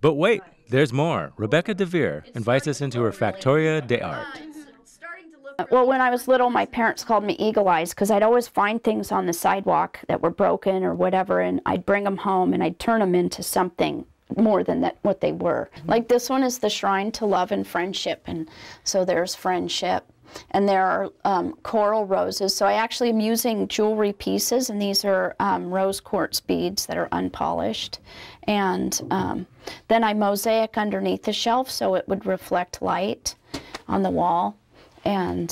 But wait, there's more. Rebecca DeVere invites us into her Factoria de Art. Well, when I was little, my parents called me Eagle Eyes because I'd always find things on the sidewalk that were broken or whatever, and I'd bring them home and I'd turn them into something more than what they were. Like this one is the Shrine to Love and Friendship, and so there's friendship. And there are coral roses, so I actually am using jewelry pieces, and these are rose quartz beads that are unpolished. And then I mosaic underneath the shelf so it would reflect light on the wall. And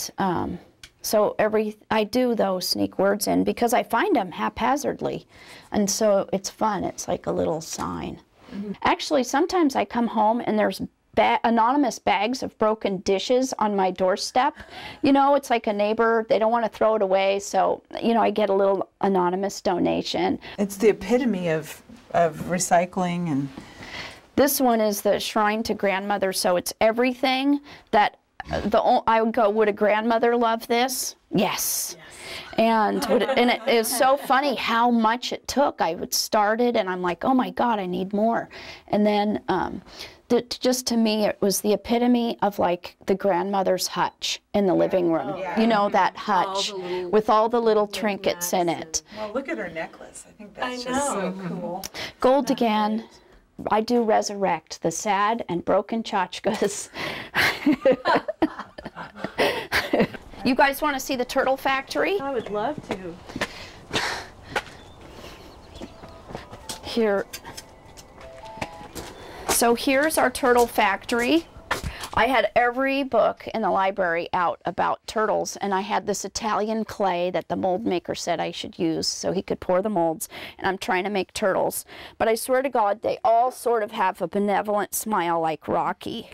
so I do those sneak words in because I find them haphazardly, and so it's fun. It's like a little sign. Actually, sometimes I come home and there's anonymous bags of broken dishes on my doorstep. You know, it's like a neighbor, they don't want to throw it away, so, you know, I get a little anonymous donation. It's the epitome of recycling. And this one is the Shrine to Grandmother, so it's everything that I would go, would a grandmother love this? Yes. And it is so funny how much it took. I would start it and I'm like, oh my God, I need more. And then just to me, it was the epitome of like the grandmother's hutch in the living room. You know, that hutch with all the little trinkets in it. Well, look at her necklace. I think that's just so cool. Gold again. I do resurrect the sad and broken tchotchkes. You guys want to see the turtle factory? I would love to. Here. So here's our turtle factory. I had every book in the library out about turtles, and I had this Italian clay that the mold maker said I should use so he could pour the molds, and I'm trying to make turtles. But I swear to God, they all sort of have a benevolent smile like Rocky.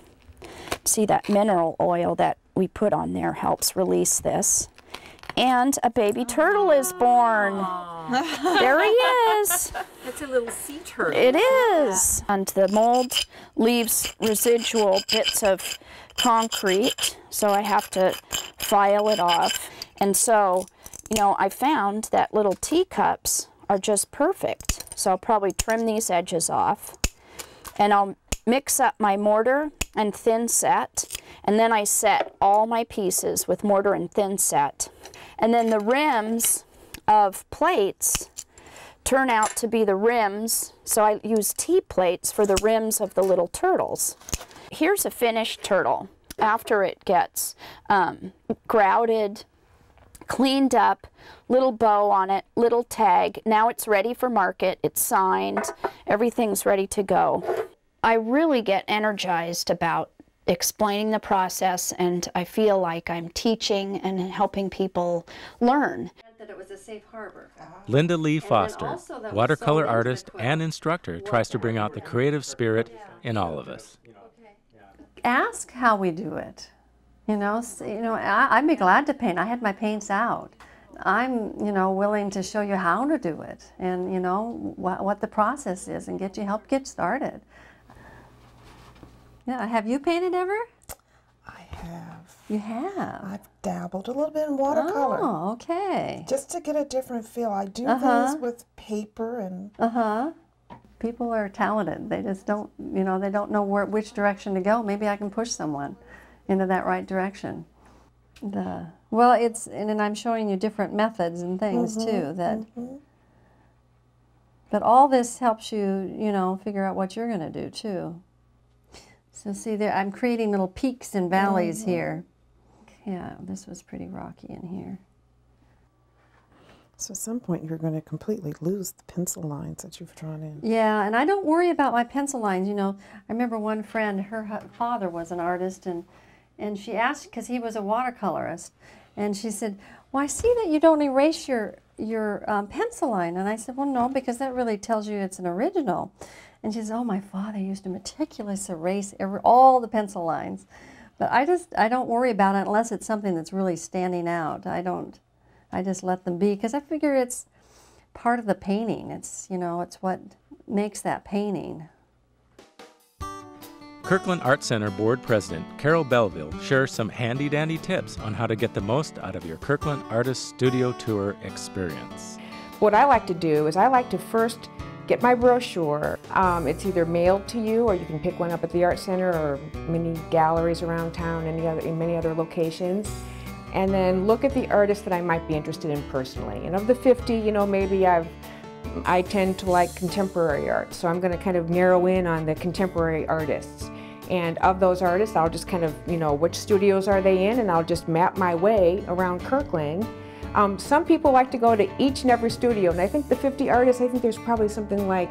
See, that mineral oil that we put on there helps release this. And a baby turtle is born. There he is. That's a little sea turtle. It is. And the mold leaves residual bits of concrete, so I have to file it off. And so, you know, I found that little teacups are just perfect. So I'll probably trim these edges off. And I'll mix up my mortar and thin set. And then I set all my pieces with mortar and thin set. And then the rims of plates turn out to be the rims, so I use T-plates for the rims of the little turtles. Here's a finished turtle after it gets grouted, cleaned up, little bow on it, little tag. Now it's ready for market, it's signed, everything's ready to go. I really get energized about explaining the process, and I feel like I'm teaching and helping people learn. That it was a safe harbor. Linda Lee Foster, watercolor artist and instructor, tries to bring out the creative spirit in all of us. Ask how we do it. I'd be glad to paint. I had my paints out. I'm, willing to show you how to do it, and what the process is, and help get started. Yeah, have you painted ever? I have. You have? I've dabbled a little bit in watercolor. Oh, okay. Just to get a different feel. I do things with paper and... People are talented. They just don't, they don't know which direction to go. Maybe I can push someone into that right direction. Well, and I'm showing you different methods and things too. But all this helps you, figure out what you're going to do too. So see there, I'm creating little peaks and valleys here. Yeah, this was pretty rocky in here. So at some point you're going to completely lose the pencil lines that you've drawn in. Yeah, and I don't worry about my pencil lines. I remember one friend, her father was an artist, and she asked, because he was a watercolorist, and she said, well, I see that you don't erase your pencil line. And I said, well, no, because that really tells you it's an original. And she says, oh, my father used to meticulously erase all the pencil lines. But I don't worry about it unless it's something that's really standing out. I just let them be, because I figure it's part of the painting. It's what makes that painting. Kirkland Art Center Board President Carol Belleville shares some handy-dandy tips on how to get the most out of your Kirkland Artist Studio Tour experience. What I like to do is I like to first get my brochure. It's either mailed to you, or you can pick one up at the Art Center or many galleries around town, in many other locations. And then look at the artists that I might be interested in personally. And of the 50, you know, maybe I tend to like contemporary art, so I'm going to kind of narrow in on the contemporary artists. And of those artists, I'll just kind of, you know, which studios are they in, and I'll just map my way around Kirkland. Some people like to go to each and every studio, and I think the 50 artists, I think there's probably something like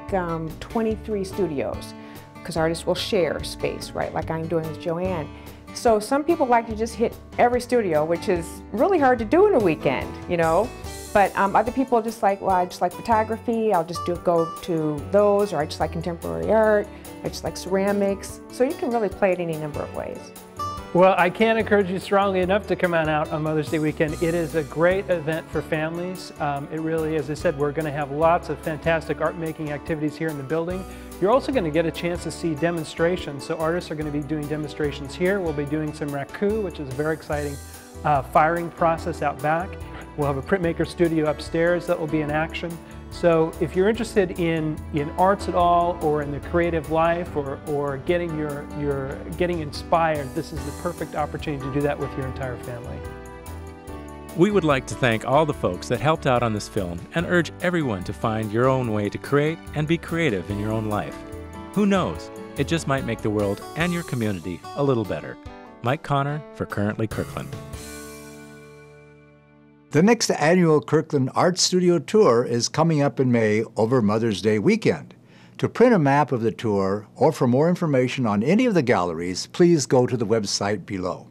23 studios, because artists will share space, right, like I'm doing with Joanne. So some people like to just hit every studio, which is really hard to do in a weekend, you know. But other people just like, well, I just like photography, I'll just go to those, or I just like contemporary art, I just like ceramics. So you can really play it any number of ways. Well, I can't encourage you strongly enough to come out on Mother's Day weekend. It is a great event for families. It really, as I said, we're going to have lots of fantastic art-making activities here in the building. You're also going to get a chance to see demonstrations. So artists are going to be doing demonstrations here. We'll be doing some raku, which is a very exciting firing process out back. We'll have a printmaker studio upstairs that will be in action. So if you're interested in arts at all, or in the creative life, or getting getting inspired, this is the perfect opportunity to do that with your entire family. We would like to thank all the folks that helped out on this film and urge everyone to find your own way to create and be creative in your own life. Who knows? It just might make the world and your community a little better. Mike Connor for Currently Kirkland. The next annual Kirkland Art Studio Tour is coming up in May over Mother's Day weekend. To print a map of the tour, or for more information on any of the galleries, please go to the website below.